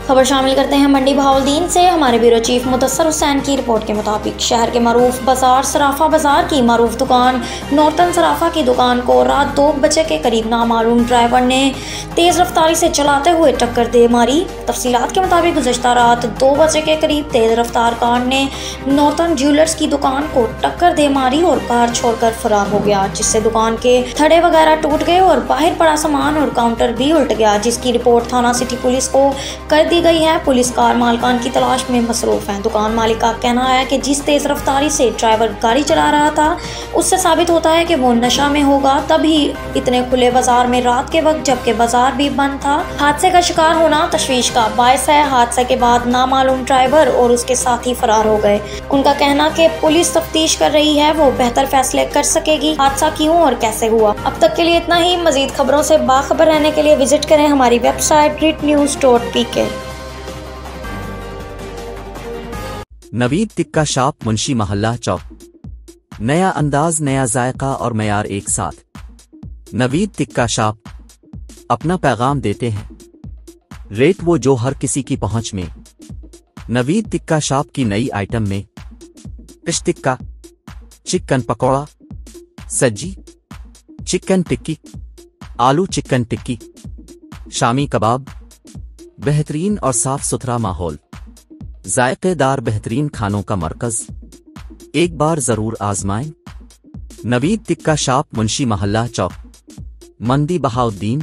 खबर शामिल करते हैं मंडी बहाउद्दीन से। हमारे ब्यूरो चीफ मुदस्सर हुसैन की रिपोर्ट के मुताबिक शहर के मरूफ बाजार सराफा बाजार की मरूफ दुकान नॉर्टन सराफा की दुकान को रात 2 बजे के करीब नामालूम ड्राइवर ने तेज़ रफ्तारी से चलाते हुए टक्कर दे मारी। तफसीलात के मुताबिक गुज़श्ता रात 2 बजे के करीब तेज़ रफ्तार कार ने नॉर्टन ज्वेलर्स की दुकान को टक्कर दे मारी और कार छोड़कर फरार हो गया, जिससे दुकान के थड़े वगैरह टूट गए और बाहर पड़ा सामान और काउंटर भी उल्ट गया, जिसकी रिपोर्ट थाना सिटी पुलिस को कर दी गई है। पुलिस कार मालिकान की तलाश में मसरूफ है। दुकान मालिक का कहना है कि जिस तेज रफ्तारी से ड्राइवर गाड़ी चला रहा था उससे साबित होता है कि वो नशा में होगा, तभी इतने खुले बाजार में रात के वक्त जबकि बाजार भी बंद था हादसे का शिकार होना तशवीश का बायस है। हादसे के बाद नामालूम ड्राइवर और उसके साथी फरार हो गए। उनका कहना कि पुलिस तफ्तीश कर रही है, वो बेहतर फैसले कर सकेगी हादसा क्यों और कैसे हुआ। अब तक के लिए इतना ही। मजीद खबरों से बाखबर रहने के लिए विजिट करें हमारी website gritnews.pk। Naveed tikka shop, Munshi मोहल्ला चौक। नया अंदाज, नया जायका और मयार एक साथ। नवीद टिक्का शॉप अपना पैगाम देते हैं, रेट वो जो हर किसी की पहुंच में। नवीद टिक्का शॉप की नई आइटम में फिश टिक्का, चिकन पकौड़ा, सज्जी, चिकन टिक्की, आलू चिकन टिक्की, शामी कबाब, बेहतरीन और साफ सुथरा माहौल, जायकेदार बेहतरीन खानों का मरकज। एक बार जरूर आजमाएं। नवीद टिक्का शॉप, मुंशी मोहल्ला चौक, मंडी बहाउद्दीन।